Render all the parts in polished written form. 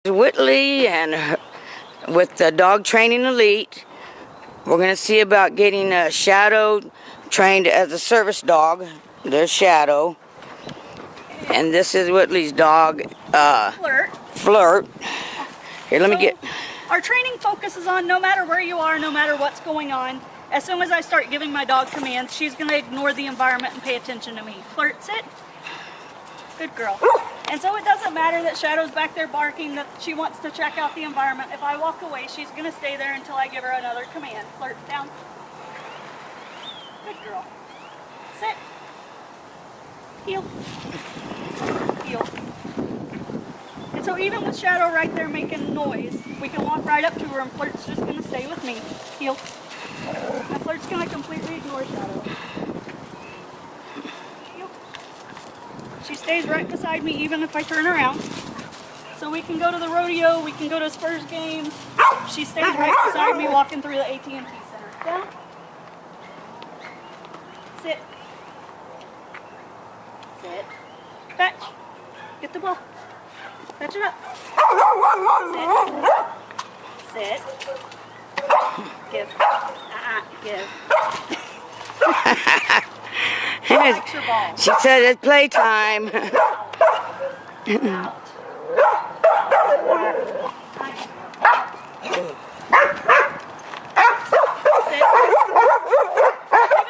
Whitley and with the Dog Training Elite. We're going to see about getting Shadow trained as a service dog. There's Shadow. And this is Whitley's dog, Flirt. Here, let me get... Our training focuses on no matter where you are, no matter what's going on. As soon as I start giving my dog commands, she's going to ignore the environment and pay attention to me. Flirt, sit. Good girl. And so it doesn't matter that Shadow's back there barking, that she wants to check out the environment. If I walk away, she's going to stay there until I give her another command. Flirt, down. Good girl. Sit. Heel. Heel. And so even with Shadow right there making noise, we can walk right up to her and Flirt's just going to stay with me. Heel. And Flirt's going to completely ignore Shadow. She stays right beside me even if I turn around. So we can go to the rodeo, we can go to Spurs games. She stays right beside me walking through the AT&T Center. Down. Sit. Sit. Fetch. Get the ball. Fetch it up. Sit. Sit. Give. Give. She said it's playtime. Sit. Even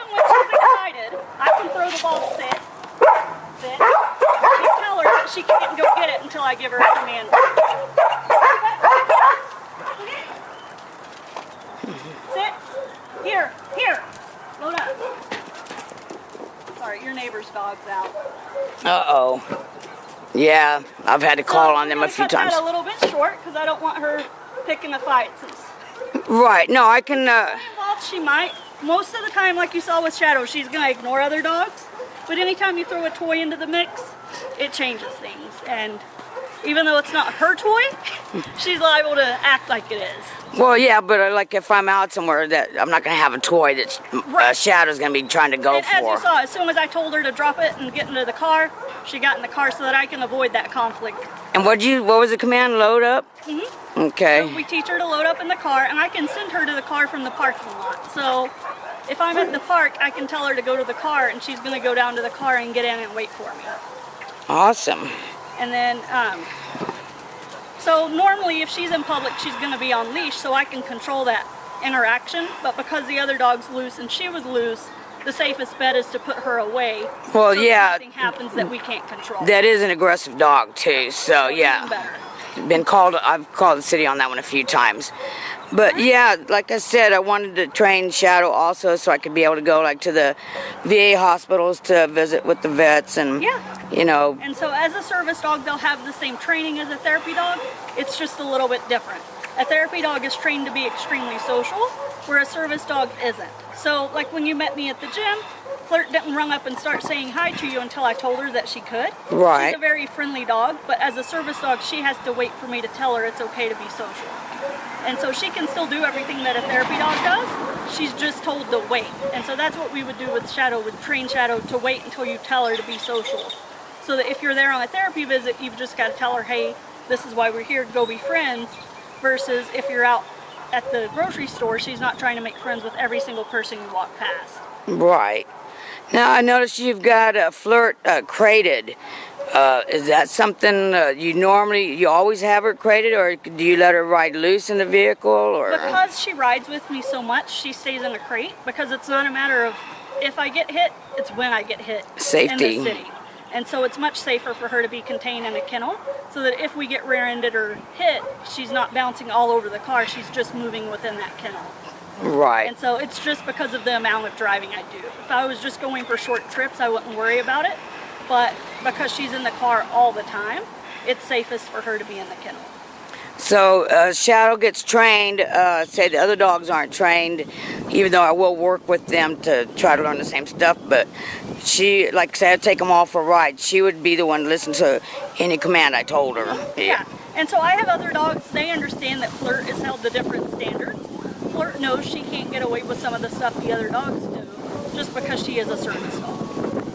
when she's excited, I can throw the ball. Sit. Sit. You tell her that she can't go get it until I give her a command. Sit. Here. Here. Load up. Sorry, your neighbor's dog's out. Uh-oh. Yeah, I've had to call on them a few times. Cut that a little bit short because I don't want her picking a fight. Right. No, I can... Involved, she might. Most of the time, like you saw with Shadow, she's going to ignore other dogs. But anytime you throw a toy into the mix, it changes things. And even though it's not her toy, she's liable to act like it is. Well, yeah, but like if I'm out somewhere, that I'm not going to have a toy that Shadow's going to be trying to go and for. As you saw, as soon as I told her to drop it and get into the car, she got in the car so that I can avoid that conflict. And what was the command? Load up? Mm-hmm. Okay. So we teach her to load up in the car, and I can send her to the car from the parking lot. So if I'm at the park, I can tell her to go to the car, and she's going to go down to the car and get in and wait for me. Awesome. And then, so normally if she's in public, she's going to be on leash, so I can control that interaction. But because the other dog's loose and she was loose, the safest bet is to put her away. Well, so yeah. Nothing happens that we can't control. That is an aggressive dog too, so yeah. Even better. I've called the city on that one a few times. But yeah, like I said, I wanted to train Shadow also so I could be able to go like to the VA hospitals to visit with the vets and, you know. And so as a service dog, they'll have the same training as a therapy dog. It's just a little bit different. A therapy dog is trained to be extremely social, where a service dog isn't. So like when you met me at the gym, Flirt didn't run up and start saying hi to you until I told her that she could. Right. She's a very friendly dog, but as a service dog, she has to wait for me to tell her it's okay to be social. And so she can still do everything that a therapy dog does. She's just told to wait. And so that's what we would do with Shadow, would train Shadow to wait until you tell her to be social. So that if you're there on a therapy visit, you've just got to tell her, hey, this is why we're here, go be friends. Versus if you're out at the grocery store, she's not trying to make friends with every single person you walk past. Right. Now I noticed you've got a Flirt crated. Is that something you always have her crated, or do you let her ride loose in the vehicle? Or because she rides with me so much, she stays in a crate. Because it's not a matter of if I get hit, it's when I get hit. Safety. In the city. And so it's much safer for her to be contained in a kennel, so that if we get rear-ended or hit, she's not bouncing all over the car, she's just moving within that kennel. Right. And so it's just because of the amount of driving I do. If I was just going for short trips, I wouldn't worry about it. But because she's in the car all the time, it's safest for her to be in the kennel. So Shadow gets trained, say the other dogs aren't trained, even though I will work with them to try to learn the same stuff, but she, like say I take them all for a ride, she would be the one to listen to any command I told her. Yeah. And so I have other dogs, they understand that Flirt is held to different standards. Flirt knows she can't get away with some of the stuff the other dogs do, just because she is a service dog.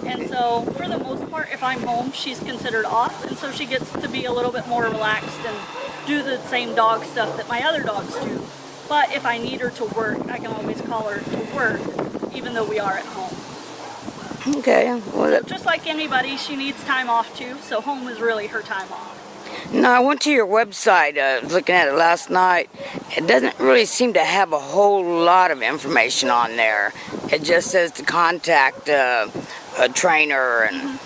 And so, for the most part, if I'm home, she's considered off, and so she gets to be a little bit more relaxed and do the same dog stuff that my other dogs do. But if I need her to work, I can always call her to work, even though we are at home. Okay. Well, Just like anybody, she needs time off too, so home is really her time off. no, I went to your website, I was looking at it last night. It doesn't really seem to have a whole lot of information on there. It just says to contact a trainer, and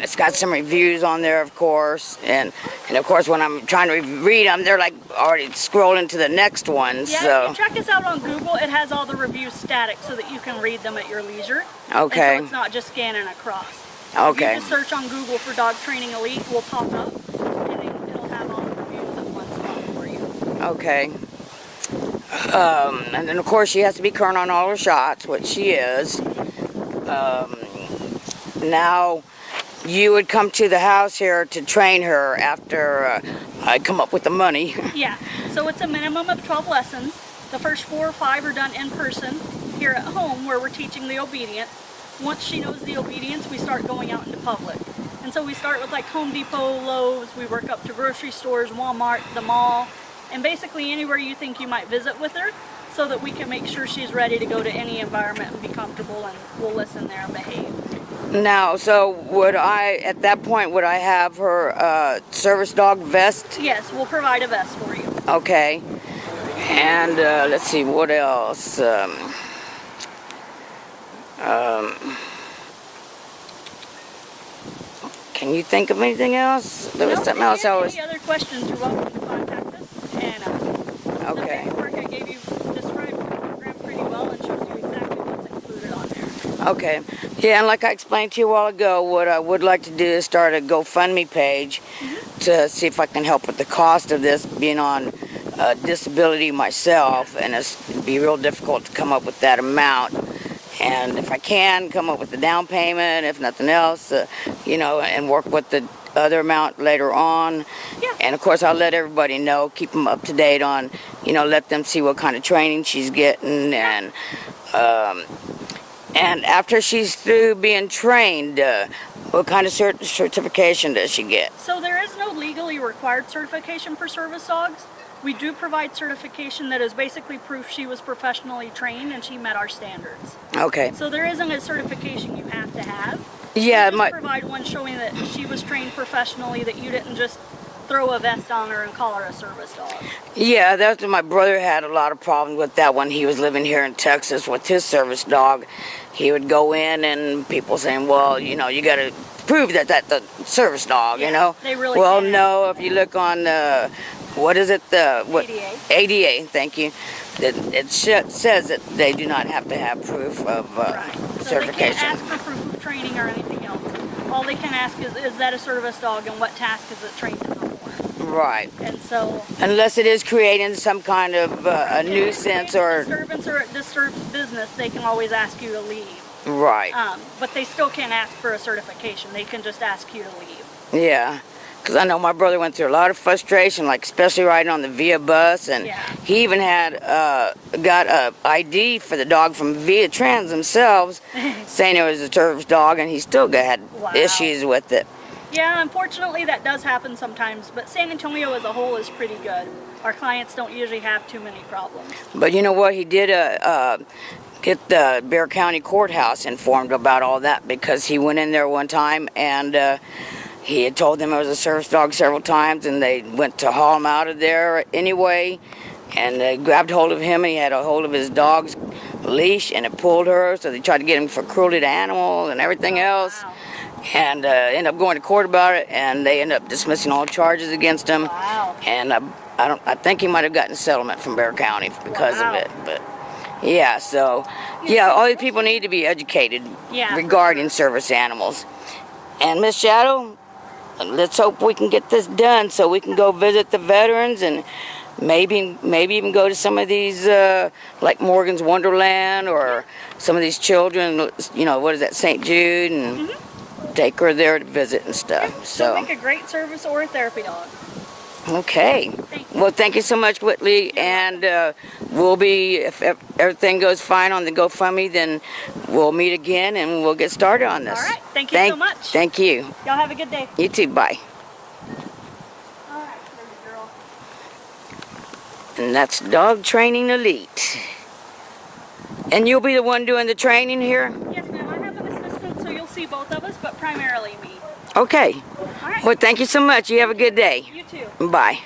it's got some reviews on there, of course. And of course, when I'm trying to read them, they're like already scrolling to the next one. Yeah, So. if you check us out on Google, it has all the reviews static so that you can read them at your leisure. Okay. And so it's not just scanning across. Okay. If you just search on Google for Dog Training Elite, we'll pop up, and it'll have all the reviews at one spot for you. Okay. And then of course she has to be current on all her shots, which she is. Now, you would come to the house here to train her after I come up with the money. Yeah, so it's a minimum of 12 lessons. The first 4 or 5 are done in person here at home, where we're teaching the obedience. Once she knows the obedience, we start going out into public. And so we start with like Home Depot, Lowe's, we work up to grocery stores, Walmart, the mall, and basically anywhere you think you might visit with her, so that we can make sure she's ready to go to any environment and be comfortable, and we'll listen there and behave. Now, so would I, at that point, would I have her service dog vest? Yes, we'll provide a vest for you. Okay. And let's see, what else? Can you think of anything else? There was something else I was... Any other questions, you're welcome to contact us. And Okay. the paperwork I gave you describes the program pretty well and shows you exactly what's included on there. Okay. Yeah, and like I explained to you a while ago, what I would like to do is start a GoFundMe page to see if I can help with the cost of this, being on disability myself, and it'd be real difficult to come up with that amount. And if I can, come up with the down payment, if nothing else, and work with the other amount later on. Yeah. And of course, I'll let everybody know, keep them up to date on, let them see what kind of training she's getting. And after she's through being trained, what kind of certification does she get? So there is no legally required certification for service dogs. We do provide certification that is basically proof she was professionally trained and she met our standards. Okay. So there isn't a certification you have to have. Yeah, we just provide one showing that she was trained professionally, that you didn't just throw a vest on her and call her a service dog. Yeah, that's what my brother had a lot of problems with that when he was living here in Texas with his service dog. He would go in and people saying, well, you got to prove that that's a service dog, They really Well, can. no, if you look on, what is it? ADA. ADA, thank you. It says that they do not have to have proof of Right. So certification. they can't ask for proof of training or anything else. All they can ask is that a service dog and what task is it trained to perform? Right. And so... Unless it is creating some kind of a nuisance or... disturbance or disturbed business, they can always ask you to leave. Right. But they still can't ask for a certification. They can just ask you to leave. Yeah. Because I know my brother went through a lot of frustration, like especially riding on the VIA bus, and he even had got a ID for the dog from VIA Trans themselves, saying it was a service dog, and he still had issues with it. Yeah, unfortunately that does happen sometimes, but San Antonio as a whole is pretty good. Our clients don't usually have too many problems. But you know what? He did get the Bexar County Courthouse informed about all that, because he went in there one time and he had told them it was a service dog several times, and they went to haul him out of there anyway, and they grabbed hold of him, and he had a hold of his dog's leash, and it pulled her, so they tried to get him for cruelty to animals and everything else. Wow. And ended up going to court about it, and they ended up dismissing all charges against him. Wow. And I think he might have gotten a settlement from Bexar County because of it. But yeah, so yeah, all these people need to be educated regarding service animals. And Miss Shadow, let's hope we can get this done so we can go visit the veterans, and maybe even go to some of these like Morgan's Wonderland, or some of these children, what is that, St. Jude, and take her there to visit and stuff. So make a great service or a therapy dog. Okay. Well, thank you so much, Whitley, and we'll be, if everything goes fine on the GoFundMe, then we'll meet again and we'll get started on this. All right. Thank you so much. Thank you. Y'all have a good day. You too. Bye. All right, pretty girl. And that's Dog Training Elite. And you'll be the one doing the training here? Yes, ma'am. I have an assistant, so you'll see both of us, but primarily me. Okay. All right. Well, thank you so much. You have a good day. You too. Bye.